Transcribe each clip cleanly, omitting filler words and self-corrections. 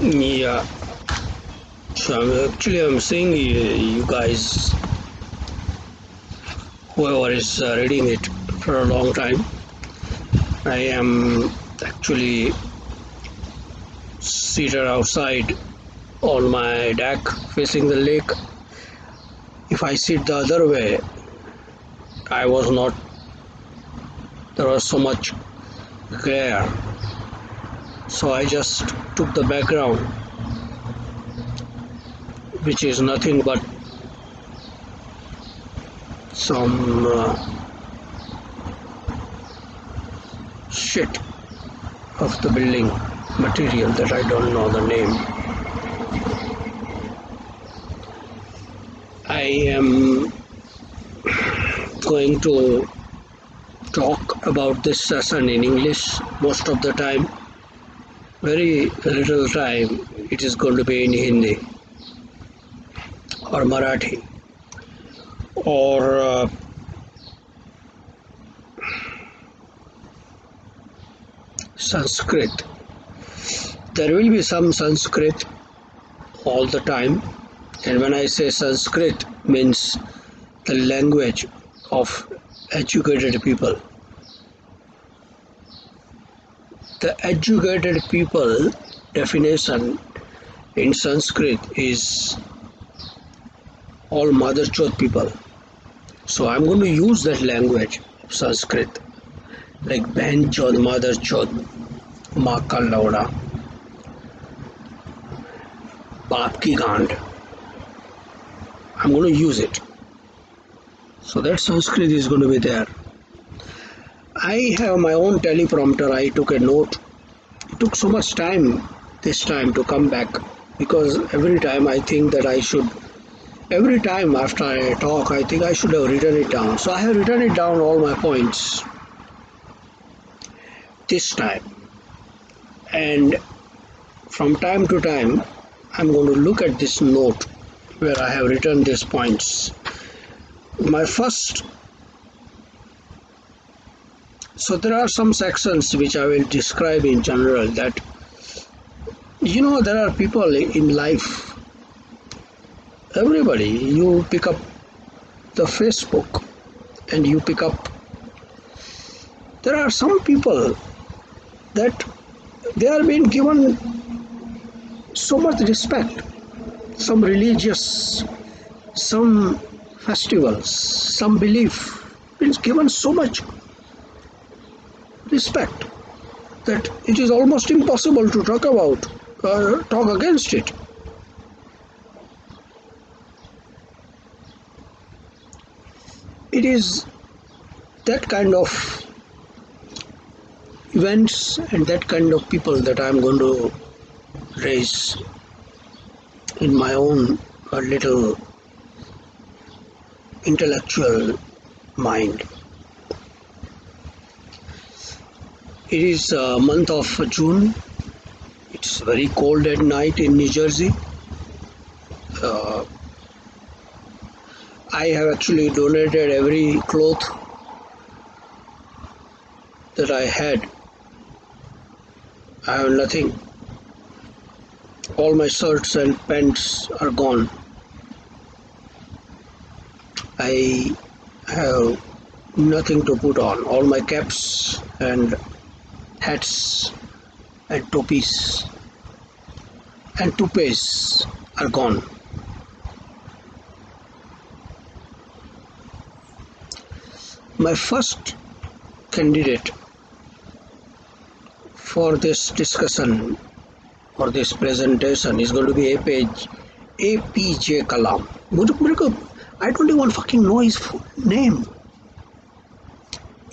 Yeah, so I'm saying you guys, whoever is reading it for a long time, I am actually seated outside on my deck facing the lake. If I sit the other way, I was not, there was so much glare, so I just took the background, which is nothing but some shit of the building material that I don't know the name. I am going to talk about this session in English most of the time. Very little time it is going to be in Hindi or Marathi or Sanskrit. There will be some Sanskrit all the time, and when I say Sanskrit, means the language of educated people. The educated people definition in Sanskrit is all mother chod people. So I'm going to use that language of Sanskrit, like बहन चौद, mother chod, माँ का लौड़ा, बाप की गांड. I'm going to use it. So that Sanskrit is going to be there. I have my own teleprompter. I took a note. It took so much time this time to come back, because every time I think that I should, every time after I talk, I think I should have written it down. So I have written it down, all my points, this time. And from time to time, I'm going to look at this note where I have written these points. My first, so there are some sections which I will describe in general, that there are people in life, everybody, you pick up the Facebook and you pick up, there are some people that they are being given so much respect, some religious, some festivals, some belief is given so much respect that it is almost impossible to talk about, talk against it. It is that kind of events and that kind of people that I am going to raise in my own little intellectual mind. It is month of June. It's very cold at night in New Jersey. I have actually donated every cloth that I had. I have nothing. All my shirts and pants are gone. I have nothing to put on. All my caps and hats and topis and toupees are gone. My first candidate for this discussion or this presentation is going to be APJ Kalam. I don't even fucking know his full name.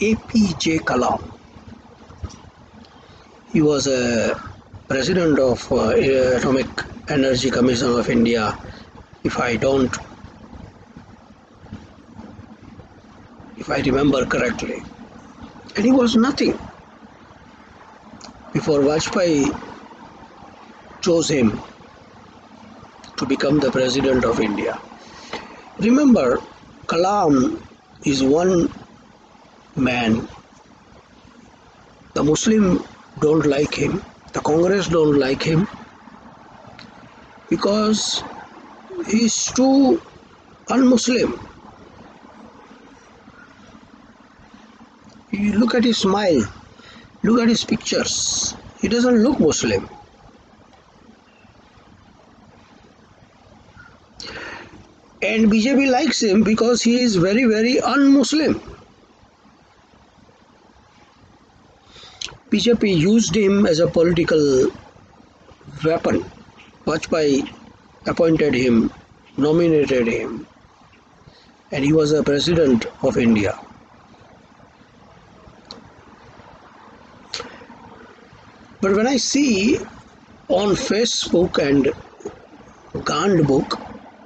APJ Kalam. He was a president of Atomic Energy Commission of India, if I remember correctly. And he was nothing before Vajpayee chose him to become the president of India. Remember, Kalam is one man. The Muslim don't like him, the Congress don't like him, because he's too un-Muslim. You look at his smile, look at his pictures. He doesn't look Muslim. And BJP likes him because he is very, very un-Muslim. BJP used him as a political weapon. Vajpayee appointed him, nominated him, and he was the president of India. But when I see on Facebook and Gand book,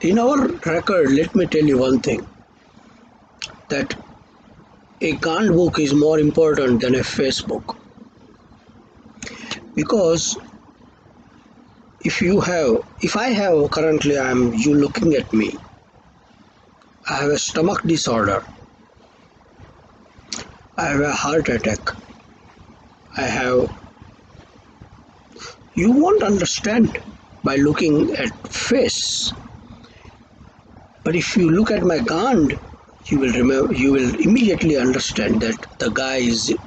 in our record, let me tell you one thing, that a Gand book is more important than a Facebook. Because if I have currently, you looking at me, I have a stomach disorder, I have a heart attack, you won't understand by looking at face. But if you look at my Gand, you will immediately understand that the guy is in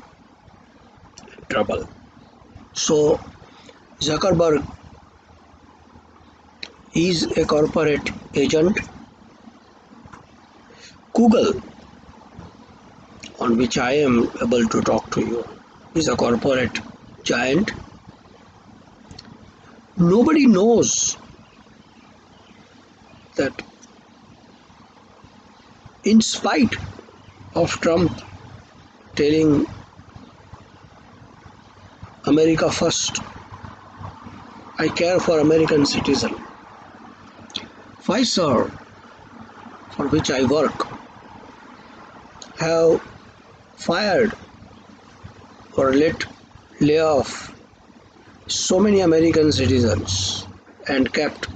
trouble. So Zuckerberg is a corporate agent. Google, on which I am able to talk to you, is a corporate giant. Nobody knows that in spite of Trump telling America first, I care for American citizen, Pfizer, for which I work, have fired or lay off so many American citizens and kept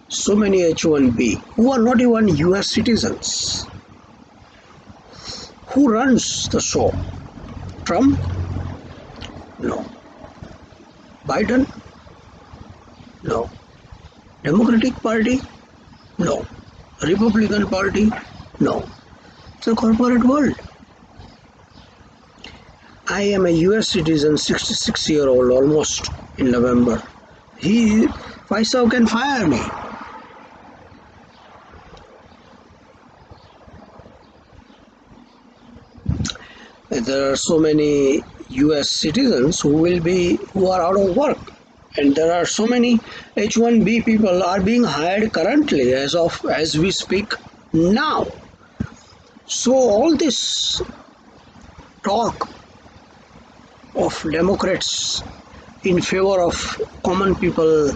so many H-1B who are not even US citizens. Who runs the show? Trump? No. Biden? No. Democratic Party? No. Republican Party? No. It's a corporate world. I am a US citizen, 66-year-old, almost in November. Pfizer can fire me. There are so many US citizens who are out of work, and there are so many H-1B people are being hired currently as we speak now. So all this talk of Democrats in favor of common people,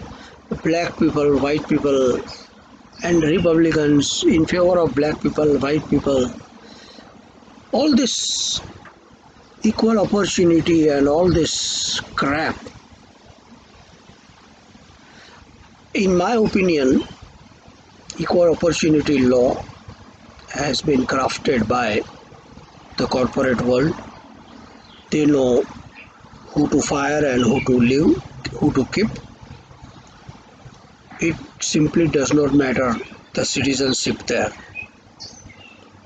black people, white people, and Republicans in favor of black people, white people, all this equal opportunity and all this crap, in my opinion, equal opportunity law has been crafted by the corporate world. They know who to fire and who to leave, who to keep. It simply does not matter the citizenship there.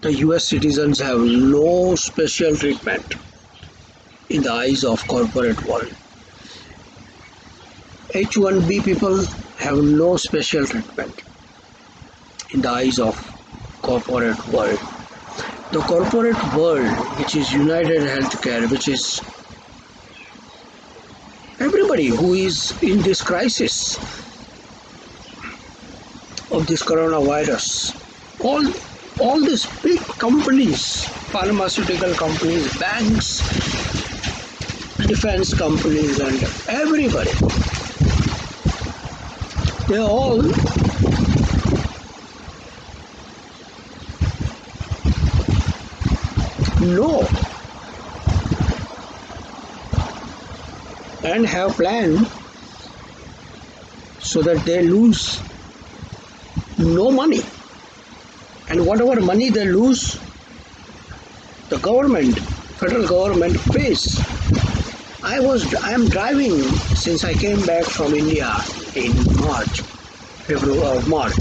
The US citizens have no special treatment in the eyes of corporate world. H-1B people have no special treatment in the eyes of corporate world. The corporate world, which is United Healthcare, which is everybody who is in this crisis of this coronavirus, all these big companies, pharmaceutical companies, banks, defense companies, and everybody, they all know and have planned so that they lose no money, and whatever money they lose, the federal government pays. I am driving since I came back from India in March. February or March.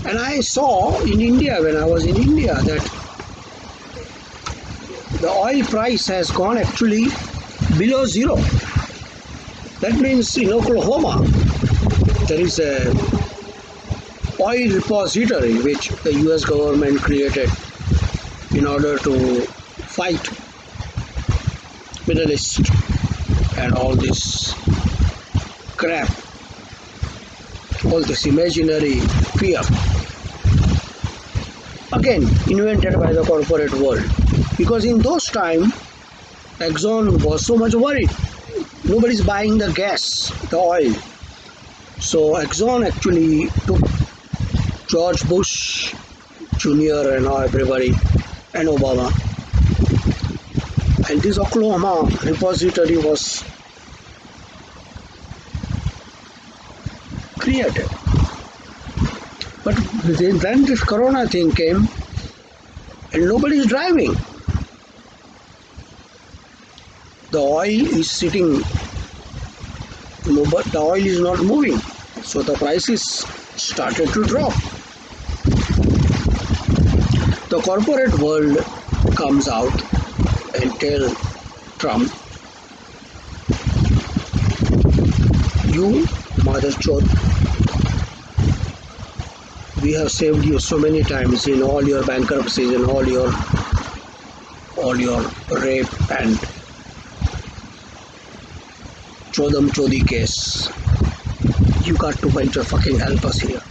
And I saw in India, when I was in India, that the oil price has gone actually below zero. That means in Oklahoma, there is a oil repository which the US government created in order to fight Middle East and all this crap, all this imaginary fear. Again, invented by the corporate world. Because in those times, Exxon was so much worried. Nobody's buying the gas, the oil. So Exxon actually took George Bush Jr. and everybody and Obama. And this Oklahoma repository was created. But then this corona thing came and nobody is driving. The oil is sitting, but the oil is not moving. So the prices started to drop. The corporate world comes out and tell Trump, you mother chod, we have saved you so many times in all your bankruptcies and all your rape and chodam chodi case. You got to fucking help us here.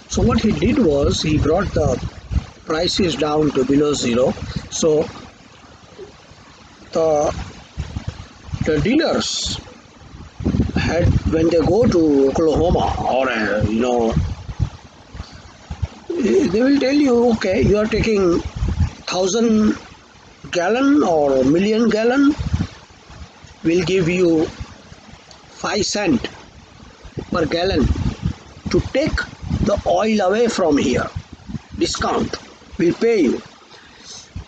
So what he did was he brought the prices down to below zero. So the dealers had, when they go to Oklahoma or they will tell you, okay, you are taking 1,000 gallon or million gallon, we'll give you 5 cents per gallon to take the oil away from here. Discount, we'll pay you.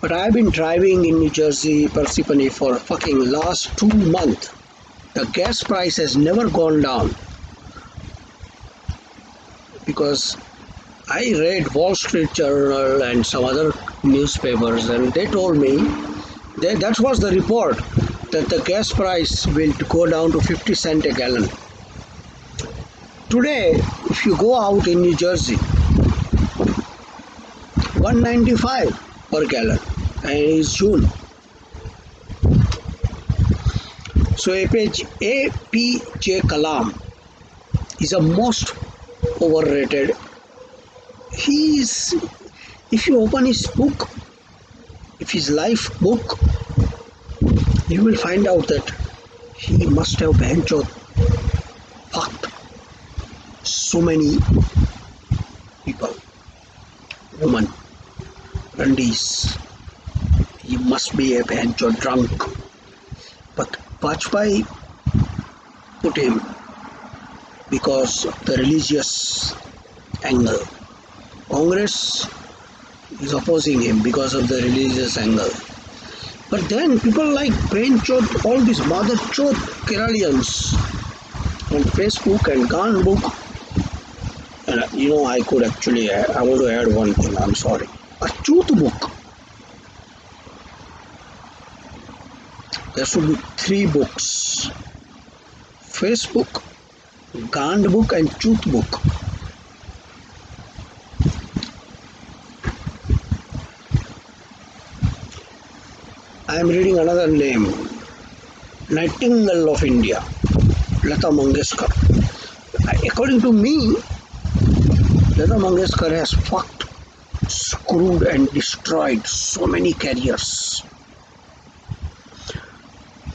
But I've been driving in New Jersey, Parsippany for fucking last 2 months. The gas price has never gone down. Because I read Wall Street Journal and some other newspapers and they told me, that was the report, that the gas price will go down to 50 cents a gallon. Today, if you go out in New Jersey, 195 per gallon, and it is June. So APJ Kalam is a most overrated. If you open his book, if his life book, you will find out that he must have fucked so many people, women, randis. He must be a drunk. But Vajpayee put him because of the religious angle. Congress is opposing him because of the religious angle. But then people like Benchot, all these Mother Chot Keralians on Facebook and Gan book. And I could actually add, I want to add one thing, I'm sorry. A truth book. There should be 3 books. Facebook, Gand book and Truth book. I am reading another name, Nightingale of India, Lata Mangeshkar. According to me, Lata Mangeshkar has fucked, screwed and destroyed so many careers.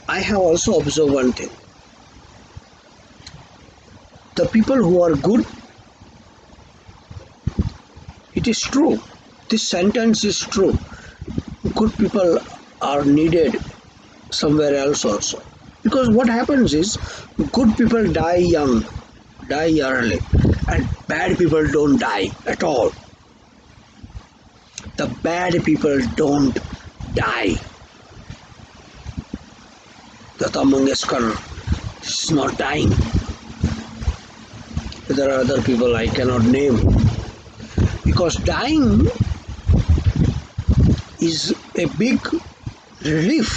I have also observed one thing. The people who are good, it is true, this sentence is true, good people are needed somewhere else also. Because what happens is, good people die young, die early, and bad people don't die at all. The bad people don't die. Lata Mangeshkar is not dying. there are other people I cannot name. Because dying is a big relief.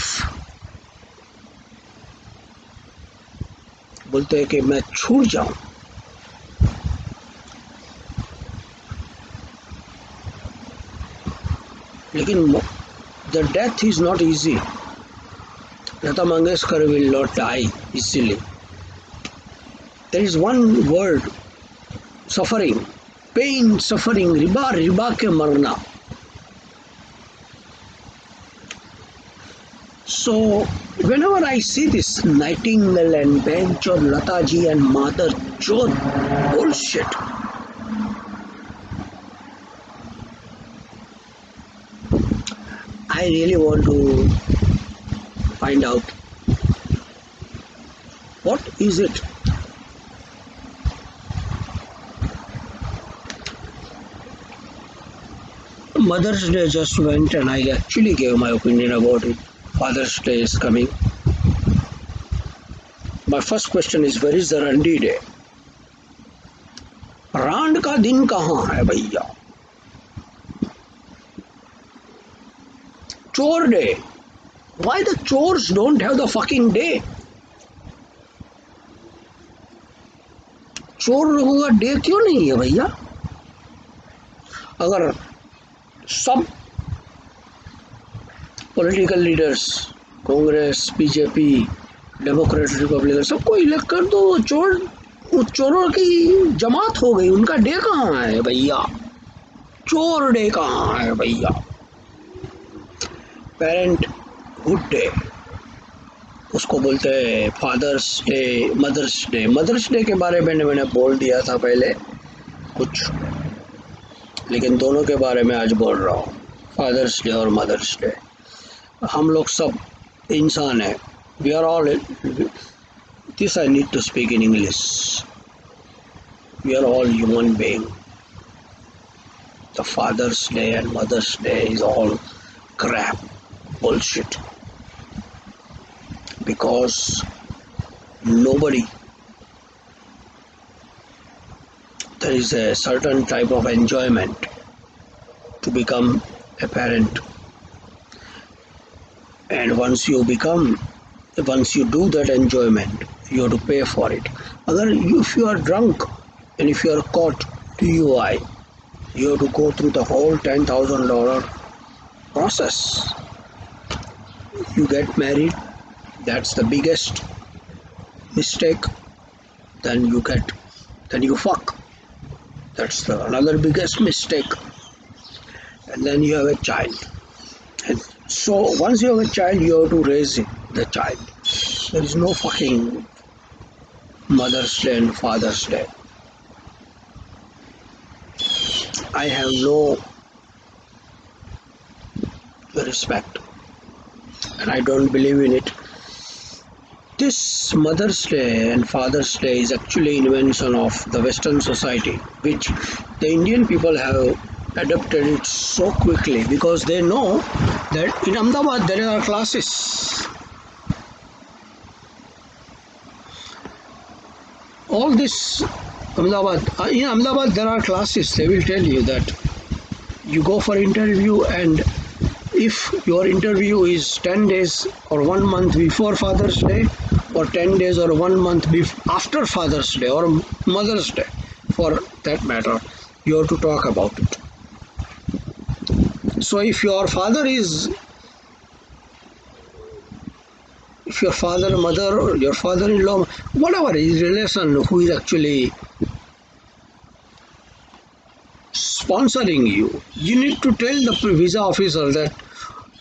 बोलते हैं कि मैं छूट जाऊं, लेकिन the death is not easy. Lata Mangeshkar will not die easily. There is one word, suffering, pain, suffering, riba riba ke marna. So whenever I see this Nightingale and Bench or Lataji and Mother Chod bullshit, I really want to find out what is it. Mother's Day just went and I actually gave my opinion about it. Father's Day is coming. My first question is, where is the Randi Day? रांड का दिन कहाँ है भैया? Chore Day. Why the chores don't have the fucking day? चोर लोगों का day क्यों नहीं है भैया? अगर सब political leaders, Congress, BJP, Democrat, Republican सबको इलेक्ट कर दो, चोरों की जमात हो गई, उनका डे कहाँ है भैया? चोर डे कहाँ है भैया? पेरेंटहुड डे, उसको बोलते हैं fathers day, mothers day. Mothers day के बारे में मैंने बोल दिया था पहले कुछ, लेकिन दोनों के बारे में आज बोल रहा हूँ, फादर्स डे और मदर्स डे. हम लोग सब इंसान हैं. We are all, this I need to speak in English. We are all human being. The fathers day and mothers day is all crap, bullshit, because nobody, there is a certain type of enjoyment to become a parent, and once you do that enjoyment, you have to pay for it. If you are drunk and if you are caught DUI, you have to go through the whole $10,000 process. You get married, that's the biggest mistake. Then you fuck, that's another biggest mistake. And then you have a child, and so once you have a child, you have to raise the child. There is no fucking Mother's Day and Father's Day. I have no respect, and I don't believe in it. This Mother's Day and Father's Day is actually invention of the Western society, which the Indian people have adopted it so quickly because they know that in Ahmedabad there are classes. All this in Ahmedabad there are classes. They will tell you that you go for interview, and if your interview is 10 days or 1 month before Father's Day, or 10 days or 1 month after Father's Day or Mother's Day, for that matter, you have to talk about it. So if your father, mother, or your father-in-law, whatever is relation who is actually sponsoring you, you need to tell the visa officer that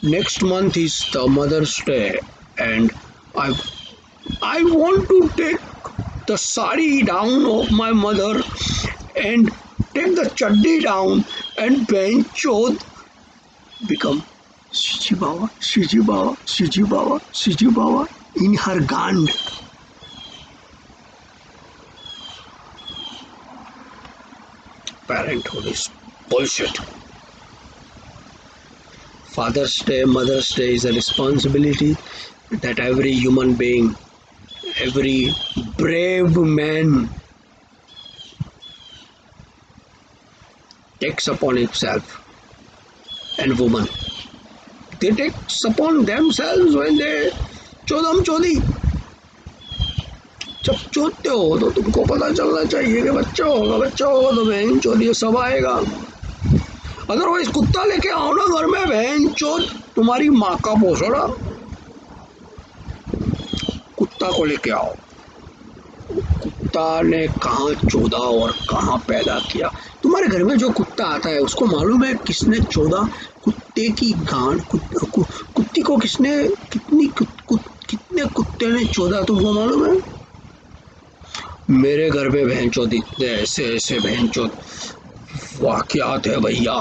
next month is the Mother's Day and I want to take the sari down of my mother and take the chaddi down and benchod become Shiji Baba, Shiji Baba, Shiji Baba, Shiji Baba in her gand. Parenthood is bullshit. Father's Day, Mother's Day is a responsibility that every human being, every brave man takes upon himself and woman. They take upon themselves when they चौदम चौदी जब चोदते हो तो तुमको पता चलना चाहिए कि बच्चा होगा तो बहन चौदी सब आएगा. अदरवाइज कुत्ता लेके आओ ना घर में, बहन चोद तुम्हारी माँ का पोसड़ा. कुत्ता को लेके आओ. कुत्ता ने कहाँ चोदा और कहाँ पैदा किया. तुम्हारे घर में जो कुत्ता आता है उसको मालूम है किसने चोदा. कुत्ते की गांड कुत्ती को किसने कितने कुत्ते ने चोदा तुमको मालूम है. मेरे घर पे बहनचोद इतने ऐसे ऐसे बहनचोद वाकयात है भैया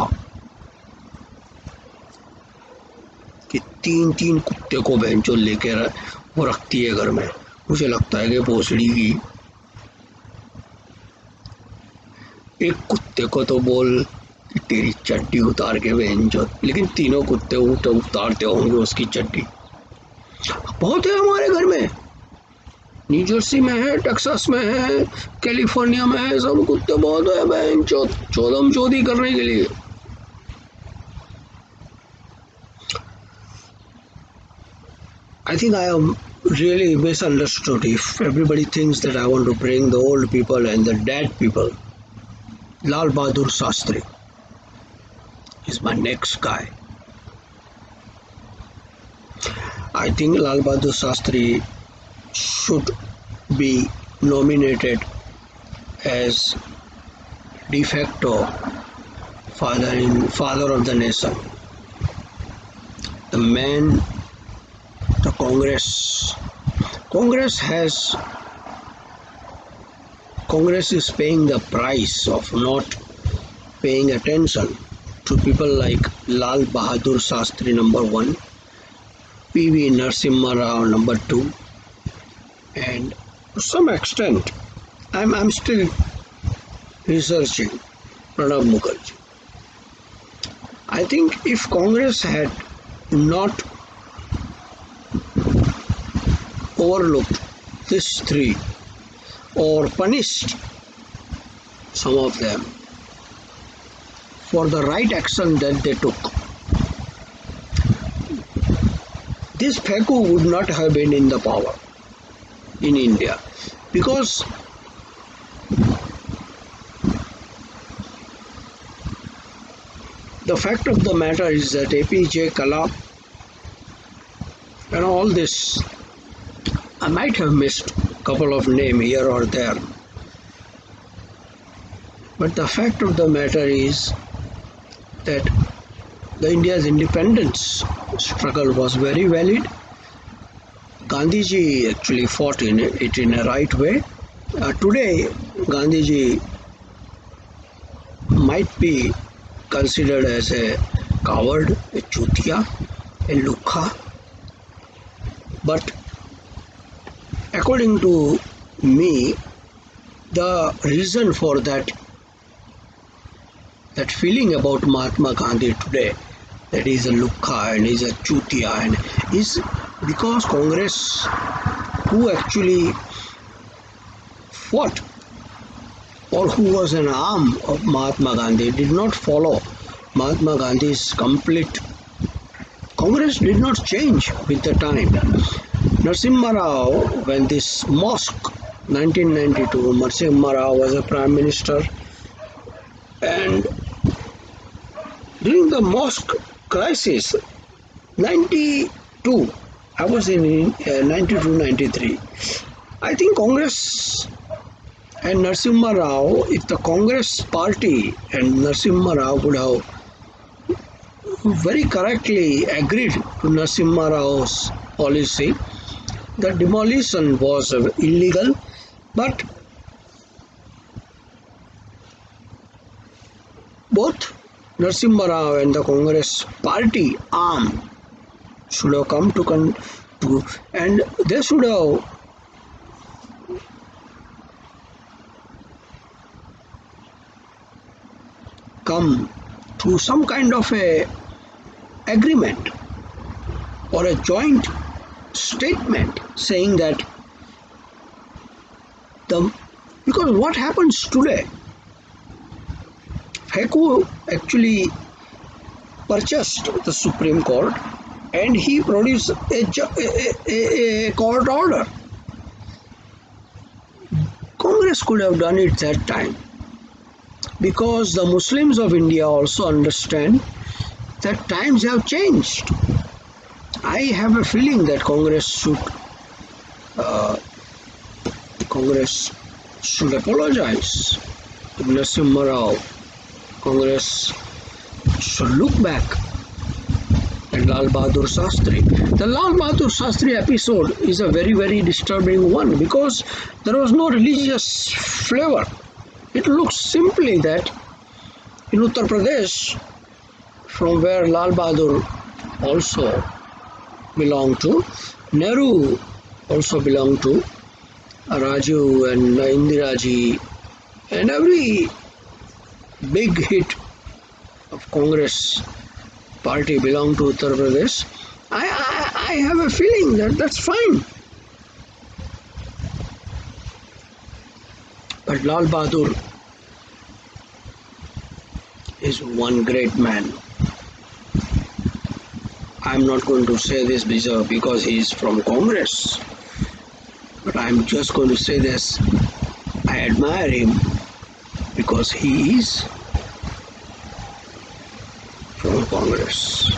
कि 3 कुत्ते को बहनचोद लेके वो रखती है घर में. मुझे लगता है कि भोसड़ी की एक कुत्ते को तो बोल कि तेरी चड्डी उतार के बहनचोद, लेकिन तीनों कुत्ते उतारते होंगे उसकी चड्डी. बहुत है हमारे घर में. न्यू जर्सी में है, टेक्सास में है, कैलिफोर्निया में है, सब कुत्ते बहुत है बहनचोद चौदम चौदी करने के लिए. I think I am really misunderstood if everybody thinks that I want to bring the old people and the dead people. Lal Bahadur Shastri is my next guy. I think Lal Bahadur Shastri should be nominated as de facto father of the nation. The man, the Congress is paying the price of not paying attention to people like Lal Bahadur Shastri number 1, P.V. Narasimha Rao number 2, and to some extent I'm still researching Pranab Mukherjee. I think if Congress had not overlooked these three or punished some of them for the right action that they took, this Phaku would not have been in the power in India, because the fact of the matter is that APJ Kalap and all this, I might have missed a couple of names here or there, but the fact of the matter is that the India's independence struggle was very valid. Gandhiji actually fought in it in a right way. Today, Gandhiji might be considered as a coward, a chutia, a lukha, but according to me, the reason for that feeling about Mahatma Gandhi today, that he is a lukha and he is a chutia, and is because Congress, who actually fought or who was an arm of Mahatma Gandhi, did not follow Mahatma Gandhi's complete. Congress did not change with the time. Narasimha Rao, when this mosque, 1992, Narasimha Rao was a prime minister, and during the mosque crisis, 92, I was in 92-93. I think Congress and Narasimha Rao, if the Congress party and Narasimha Rao would have very correctly agreed to Narasimha Rao's policy, the demolition was illegal, but both Narasimha Rao and the Congress party arm should have come to and they should have come to some kind of a agreement or a joint statement saying that because what happens today, Heku actually purchased the Supreme Court and he produced a court order. Congress could have done it that time because the Muslims of India also understand that times have changed. I have a feeling that Congress should apologize to Narasimha Rao. Congress should look back at Lal Bahadur Shastri. The Lal Bahadur Shastri episode is a very, very disturbing one because there was no religious flavor. It looks simply that in Uttar Pradesh, from where Lal Bahadur also belonged to, Nehru also belonged to, Rajiv and Indiraji, and every big hit of Congress party belonged to Uttar Pradesh. I have a feeling that that's fine. But Lal Bahadur is one great man. I'm not going to say this because he is from Congress, but I'm just going to say this. I admire him because he is from Congress.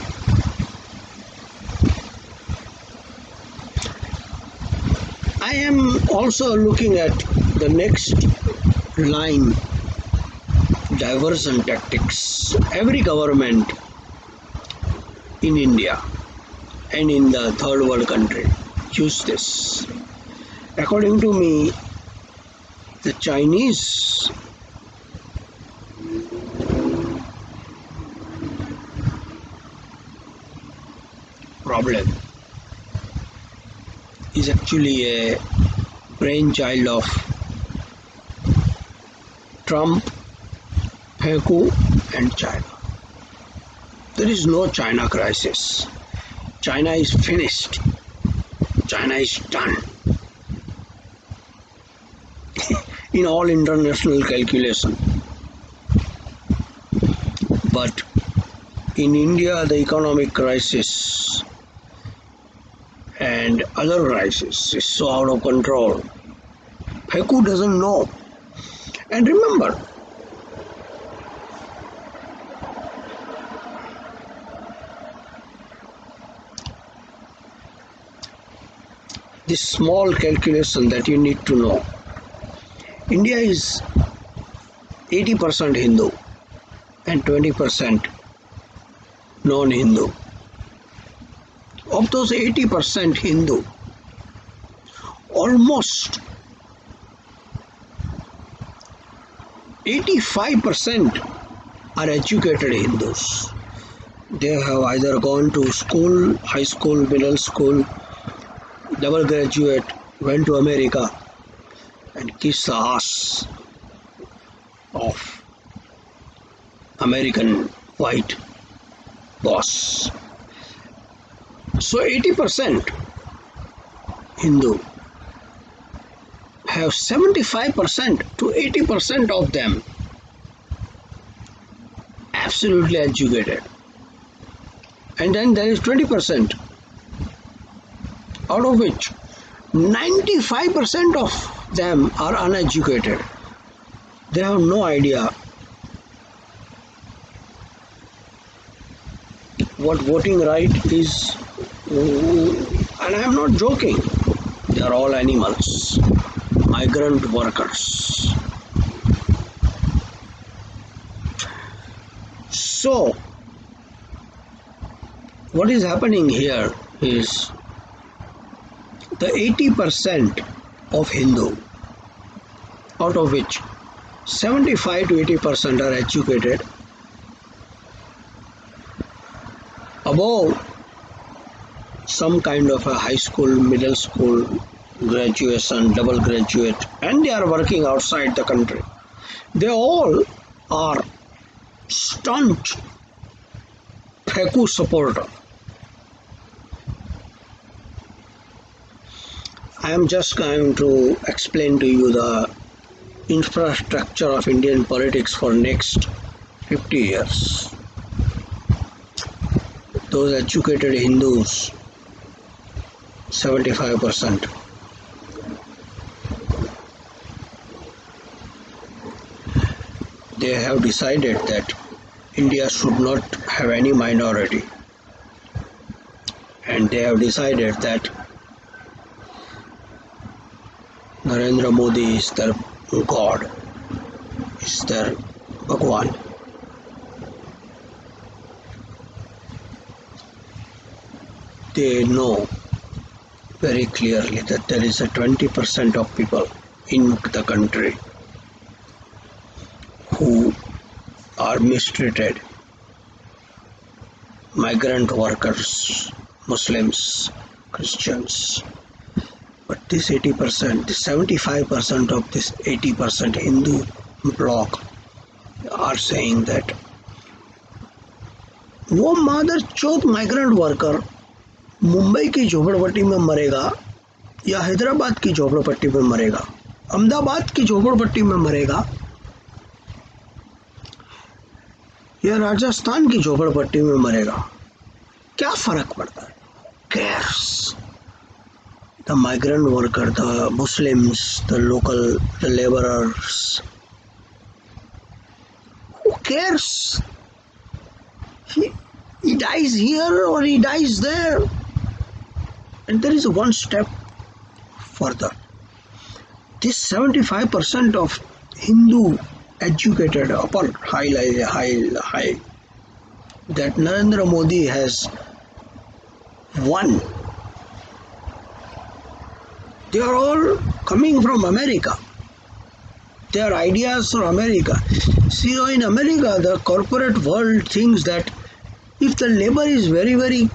I am also looking at the next line, diversion tactics. Every government in India and in the third world country use this. According to me, the Chinese problem is actually a brainchild of Trump, Heku and China. There is no China crisis. China is finished. China is done. In all international calculation. But in India, the economic crisis and other crisis is so out of control. Heku doesn't know. And remember, this small calculation that you need to know. India is 80% Hindu and 20% non-Hindu. Of those 80% Hindu, almost 85% are educated Hindus. They have either gone to school, high school, middle school, double graduate, went to America and kissed the ass of American white boss. So 80% Hindu have 75% to 80% of them absolutely educated. And then there is 20% out of which 95% of them are uneducated. They have no idea what voting right is, and I am not joking. They are all animals, migrant workers. So, what is happening here is the 80% of Hindu, out of which 75 to 80% are educated, above some kind of a high school, middle school, graduation, double graduate, and they are working outside the country. They all are staunch Heku supporter. I am just going to explain to you the infrastructure of Indian politics for next 50 years. Those educated Hindus, 75%. They have decided that India should not have any minority. And they have decided that Narendra Modi is their God, is their Bhagwan. They know very clearly that there is a 20% of people in the country who are mistreated. Migrant workers, Muslims, Christians. But this 80%, this 75% of this 80% Hindu bloc are saying that वो मादर चौथ migrant worker Mumbai की झोपड़पट्टी में मरेगा या हैदराबाद की झोपड़पट्टी में मरेगा, अहमदाबाद की झोपड़पट्टी में मरेगा या राजस्थान की झोपड़पट्टी में मरेगा, क्या फर्क पड़ता है? Cares. The migrant worker, the Muslims, the local, the laborers. Who cares? He dies here or he dies there. And there is one step further. This 75% of Hindu educated upper high that Narendra Modi has won. They are all coming from America. Their ideas from America. See, in America, the corporate world thinks that if the labor is very, very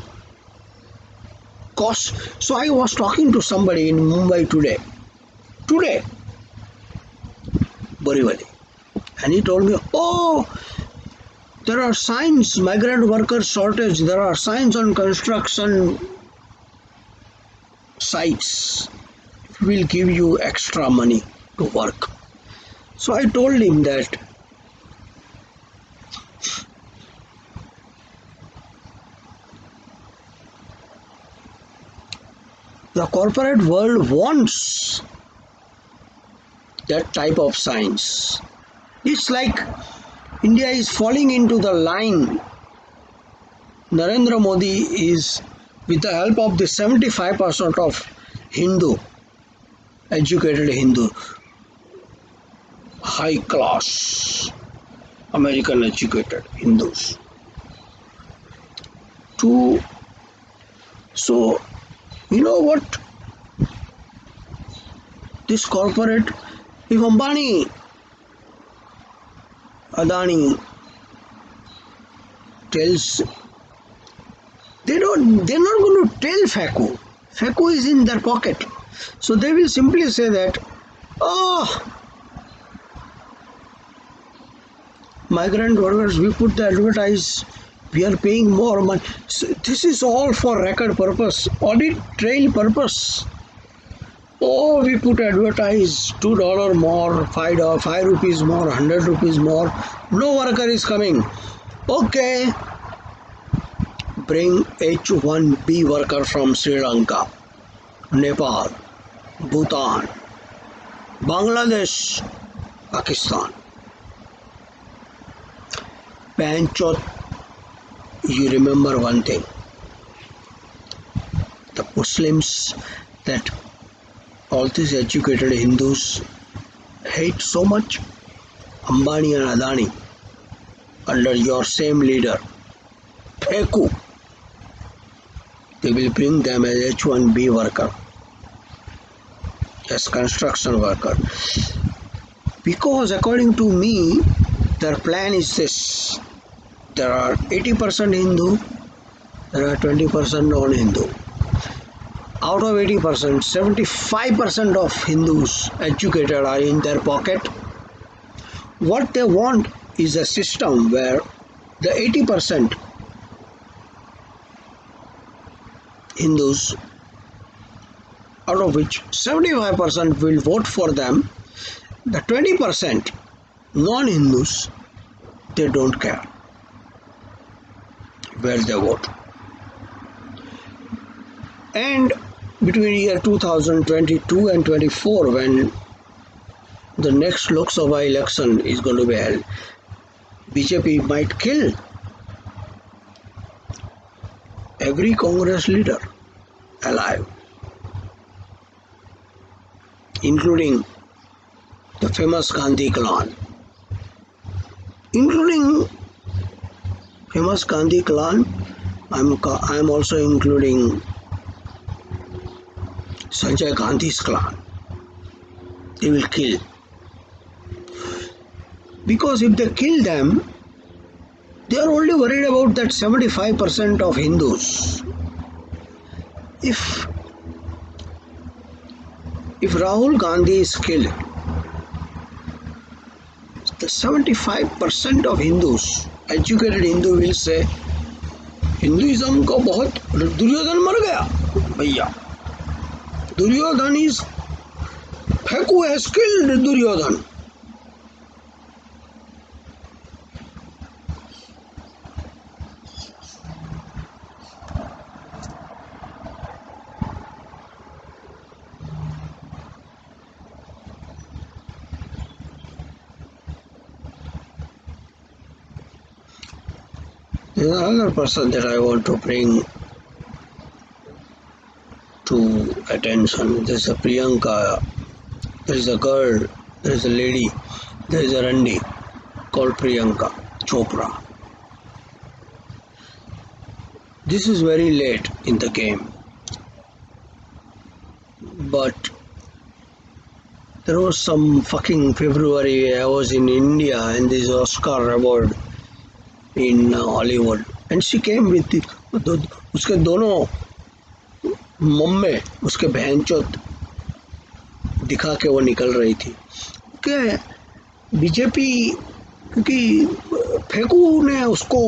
cost. So I was talking to somebody in Mumbai today, Borivali, and he told me, oh, there are signs, migrant worker shortage, there are signs on construction sites. We'll give you extra money to work. So I told him that the corporate world wants that type of signs. It's like India is falling into the line. Narendra Modi is, with the help of the 75% of Hindu, educated Hindu, high class, American educated Hindus. So, you know what? This corporate, if Ambani, Adani tells, they're not going to tell FACU. FACU is in their pocket. So they will simply say that, oh, migrant workers, we put the advertise, we are paying more money. So this is all for record purpose, audit trail purpose. Oh, we put advertise $2 more, $5 rupees more, 100 rupees more. No worker is coming. Okay, bring H1B worker from Sri Lanka, Nepal, Bhutan, Bangladesh, Pakistan. Panchot, you remember one thing. The Muslims that all these educated Hindus hate so much, Ambani and Adani, under your same leader, Pheku, they will bring them as H1B worker, as construction worker. Because according to me, their plan is this. There are 80% Hindu, there are 20% non-Hindu. Out of 80%, 75% of Hindus educated are in their pocket. What they want is a system where the 80% Hindus, out of which 75% will vote for them, the 20% non-Hindus they don't care where they vote. And between year 2022 and 24, when the next Lok Sabha election is going to be held, BJP might kill every Congress leader alive, including the famous Gandhi clan. Including famous Gandhi clan, I'm also including Sanjay Gandhi's clan. They will kill. Because if they kill them, they are only worried about that 75% of Hindus. If Rahul Gandhi is killed, the 75% of Hindus, educated Hindu will say, Hinduism को बहुत दुर्योधन मर गया भैया. Duryodhan is Pheku has killed Duryodhan. There is another person that I want to bring to attention. There is a Priyanka, there is a girl, there is a lady, there is a Randi called Priyanka Chopra. This is very late in the game, but there was some fucking February, I was in India and this Oscar award in Hollywood, and she came with उसके दोनों मम्मे उसके बहनचोद दिखा के वो निकल रही थी कि बीजेपी, क्योंकि फेकू ने उसको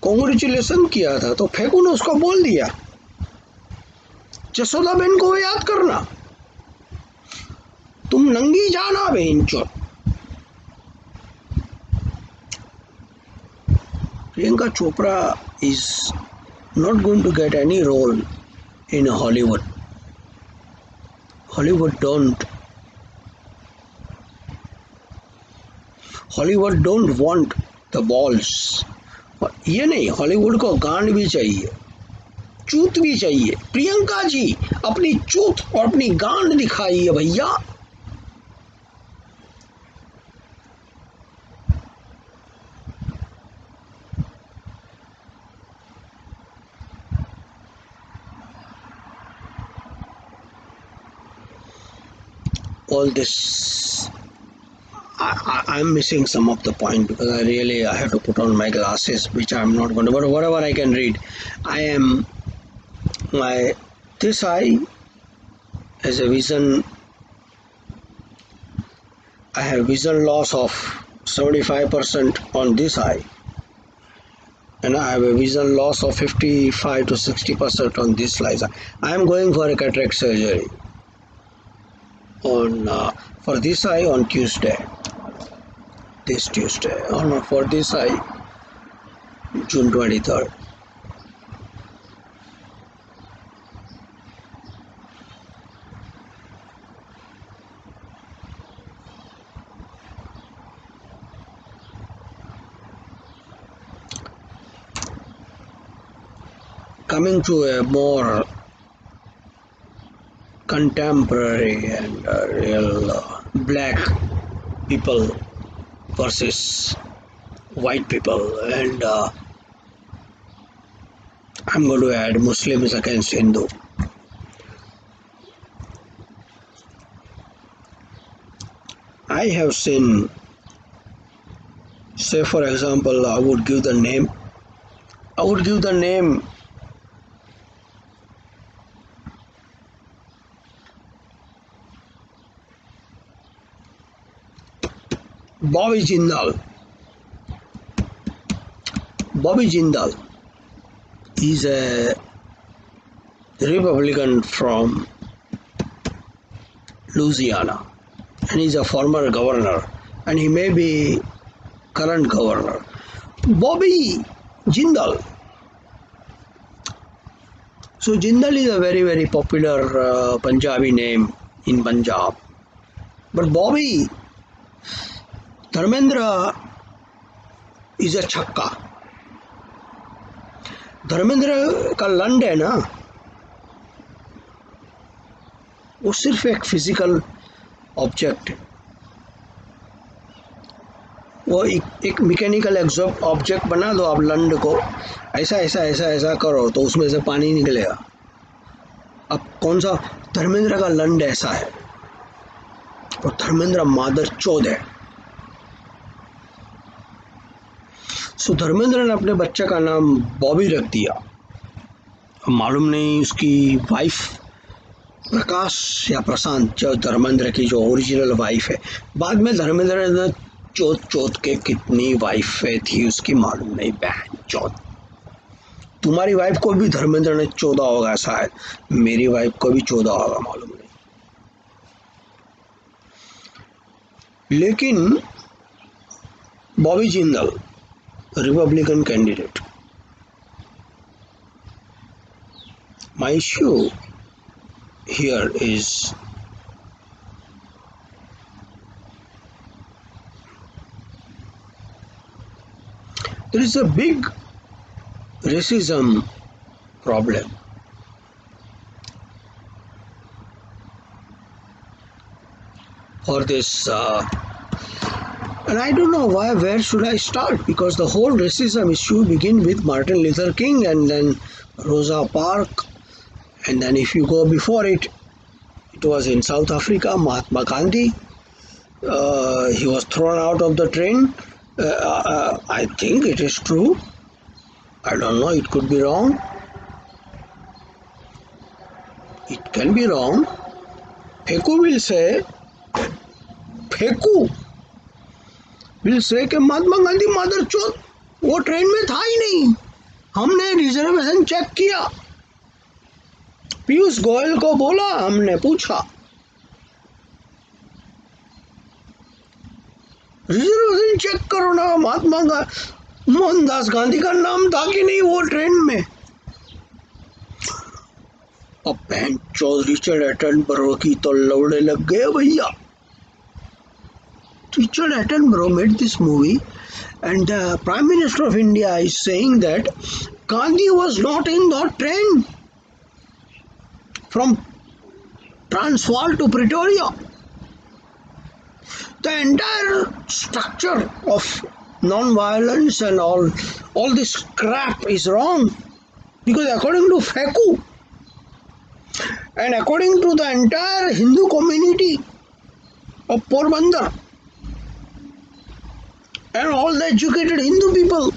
कांग्रेचुलेशन किया था तो फेकू ने उसको बोल दिया जसोदा बहन को याद करना, तुम नंगी जाना बहनचोद. Priyanka Chopra is not going to get any role in Hollywood. Hollywood don't want the balls. ये नहीं, हॉलीवुड को गांड भी चाहिए, चूत भी चाहिए. प्रियंका जी अपनी चूत और अपनी गांड दिखाइए भैया. All this, I'm missing some of the point because I have to put on my glasses, which I'm not going to, but whatever I can read, this eye has a vision, I have vision loss of 75% on this eye, and I have a vision loss of 55 to 60% on this eye. I am going for a cataract surgery for this eye on Tuesday. This Tuesday, or not for this eye, June 23rd. Coming to a more contemporary and real black people versus white people, and I'm going to add Muslims against Hindu. I have seen, say for example, I would give the name Bobby Jindal. Bobby Jindal is a Republican from Louisiana, and he's a former governor, and he may be current governor, Bobby Jindal. So Jindal is a very very popular Punjabi name in Punjab. But Bobby Dharmendra is a छक्का. धर्मेंद्र का लंड है ना, वो सिर्फ एक physical object है. वो एक मैकेनिकल ऑब्जेक्ट बना दो आप लंड को, ऐसा ऐसा ऐसा ऐसा करो तो उसमें से पानी निकलेगा. अब कौन सा धर्मेंद्र का लंड ऐसा है, और धर्मेंद्र मादर चौध है. सो धर्मेंद्र ने अपने बच्चे का नाम बॉबी रख दिया. मालूम नहीं उसकी वाइफ प्रकाश या प्रशांत, जो धर्मेंद्र की जो ओरिजिनल वाइफ है. बाद में धर्मेंद्र ने चौथ के कितनी वाइफें थी उसकी मालूम नहीं. बहन चौथ, तुम्हारी वाइफ को भी धर्मेंद्र ने 14 होगा शायद, मेरी वाइफ को भी 14 होगा, मालूम नहीं. लेकिन Bobby Jindal, Republican candidate. My issue here is there is a big racism problem. For this and I don't know where should I start, because the whole racism issue begin with Martin Luther King and then Rosa Parks, and then if you go before it, it was in South Africa, Mahatma Gandhi. He was thrown out of the train. I think it is true. I don't know, it could be wrong. It can be wrong. Feku will say कि Mahatma Gandhi mother चौथ, वो train में था ही नहीं, हमने reservation check किया. पीयूष गोयल को बोला, हमने पूछा, रिजर्वेशन चेक करो ना, महात्मा मोहनदास गांधी का नाम था कि नहीं वो ट्रेन में. अब बहन चौधरी रिचर्ड एटनबरो की तो लौड़े लग गए भैया. Richard Attenborough made this movie, and the Prime Minister of India is saying that Gandhi was not in that train from Transvaal to Pretoria. The entire structure of non-violence and all this crap is wrong, because according to FECU and according to the entire Hindu community of Porbandar and all the educated Hindu people,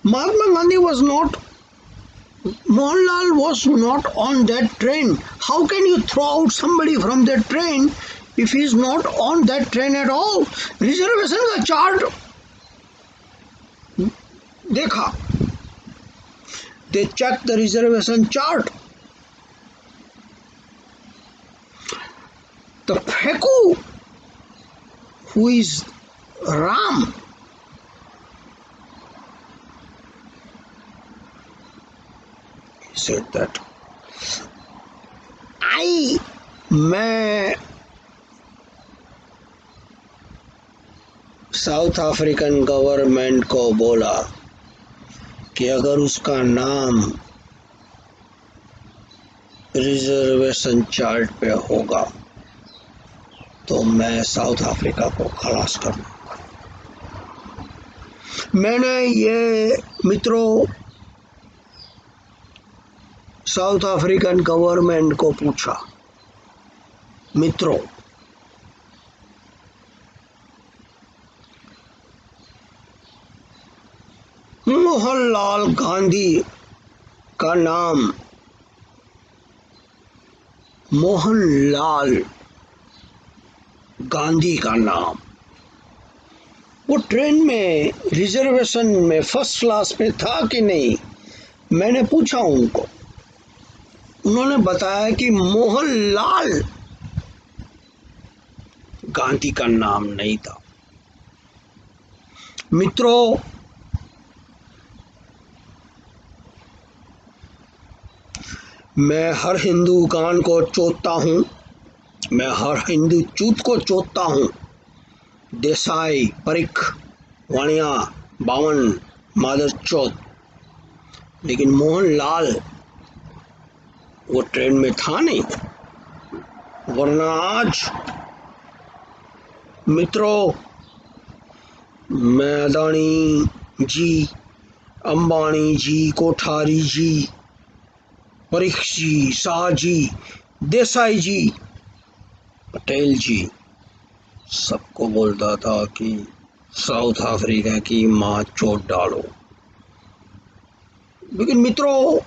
Mahatma Gandhi was not, Mohanlal was not on that train. How can you throw out somebody from that train if he is not on that train at all? Reservation का chart देखा, they checked the reservation chart. The FECU, who is Ram, he said that मैं south African government को बोला कि अगर उसका नाम reservation chart पे होगा तो मैं साउथ अफ्रीका को खलास कर दूंगा. मैंने ये मित्रों साउथ अफ्रीकन गवर्नमेंट को पूछा, मित्रों मोहनलाल गांधी का नाम, मोहनलाल गांधी का नाम वो ट्रेन में रिजर्वेशन में फर्स्ट क्लास में था कि नहीं. मैंने पूछा उनको, उन्होंने बताया कि मोहनलाल गांधी का नाम नहीं था. मित्रों, मैं हर हिंदू कान को चोदता हूँ, मैं हर हिंदू चूत को चोदता हूँ। देसाई, परिख, वाणिया, बावन, मादर चौथ। लेकिन मोहनलाल वो ट्रेन में था नहीं, वरना आज मित्रों मैं अदानी जी, अंबानी जी, कोठारी जी, परिख जी, शाह जी, देसाई जी, पटेल जी सबको बोलता था कि साउथ अफ्रीका की माँ चोट डालो। लेकिन मित्रों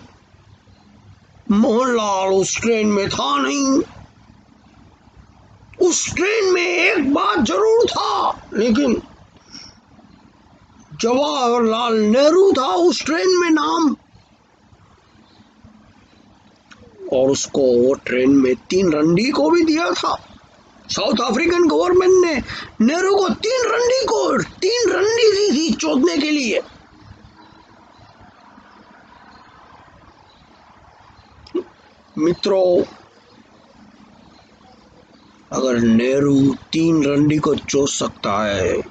मोहनलाल उस ट्रेन में था नहीं। उस ट्रेन में एक बात जरूर था, लेकिन जवाहरलाल नेहरू था उस ट्रेन में नाम, और उसको वो ट्रेन में 3 रंडी को भी दिया था। साउथ अफ्रीकन गवर्नमेंट ने नेहरू को 3 रंडी दी थी चोदने के लिए। मित्रों अगर नेहरू 3 रंडी को चोद सकता है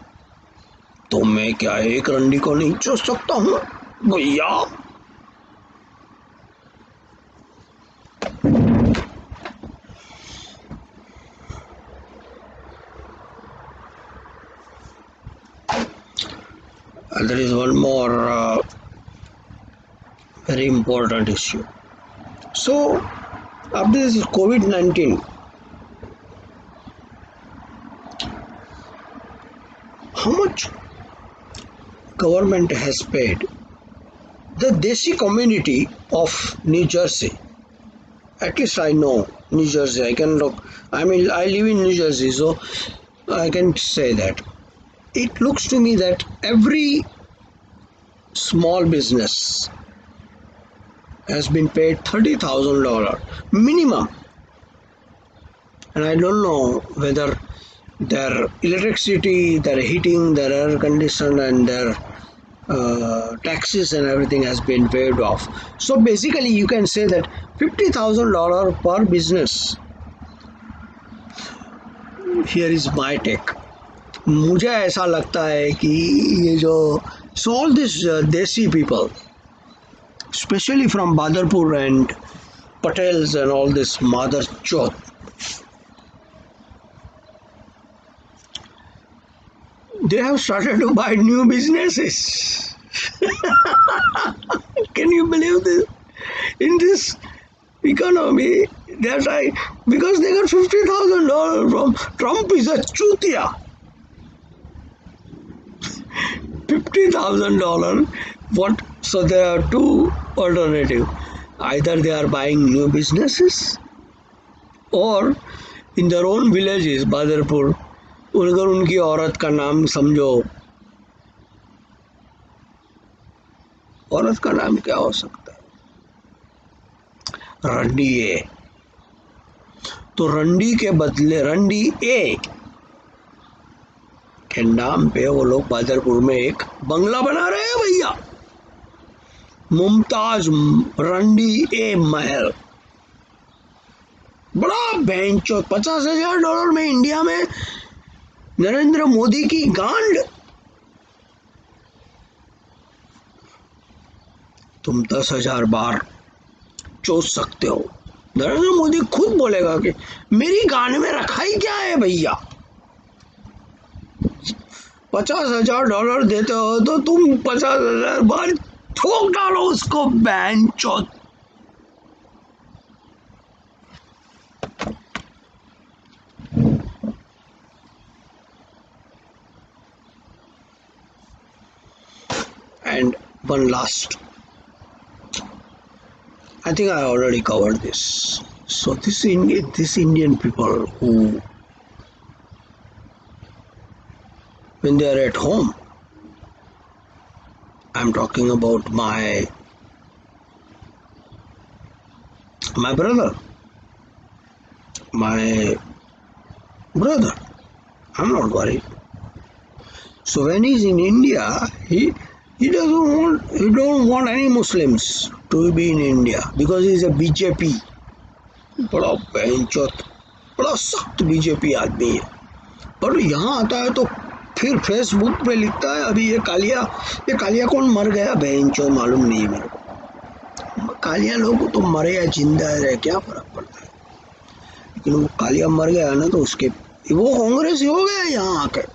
तो मैं क्या 1 रंडी को नहीं चोद सकता हूँ भैया? There is one more very important issue. So, after this COVID-19, how much government has paid the Desi community of New Jersey? At least I know New Jersey. I can look. I mean, I live in New Jersey, so I can say that. It looks to me that every small business has been paid $30,000 minimum, and I don't know whether their electricity, their heating, their air condition, and their taxes and everything has been waived off. So basically, you can say that $50,000 per business. Here is my take. मुझे ऐसा लगता है कि ये जो all these Desi people, especially from Badarpur and Patels and all this Mother Choth, they have started to buy new businesses. Can you believe this? In this economy, they're trying because they got $50,000 from Trump. Is a chutia. $50,000. What? So there are two alternatives. Either they are buying new businesses, or in their own villages, Badarpur, अगर उनकी औरत का नाम समझो, औरत का नाम क्या हो सकता है? रंडी ए। तो रंडी के बदले रंडी ए के नाम पे वो लोग बादरपुर में एक बंगला बना रहे हैं भैया। मुमताज रंडी ए महल, बड़ा बेंचो। $50,000 में इंडिया में नरेंद्र मोदी की गांड। तुम 10,000 बार चोद सकते हो। नरेंद्र मोदी खुद बोलेगा कि मेरी गांड में रखा ही क्या है भैया। $50,000 देते हो तो तुम 50,000 बार ठोक डालो उसको बेंचो। And one last, I think I already covered this. So this Indian people who, when they are at home, I'm talking about my brother, I'm not worried. So when he's in India, he don't want any Muslims to be in India because he's a BJP, बड़ा बेंचोत, बड़ा सख्त BJP आदमी है। पर यहाँ आता है तो फिर फेसबुक पे लिखता है अभी ये कालिया कौन मर गया बेंचो मालूम नहीं है मेरे को। कालिया लोग तो मरे या जिंदा है क्या फर्क पड़ता है, लेकिन वो कालिया मर गया ना तो उसके वो कांग्रेस हो गया यहाँ आकर।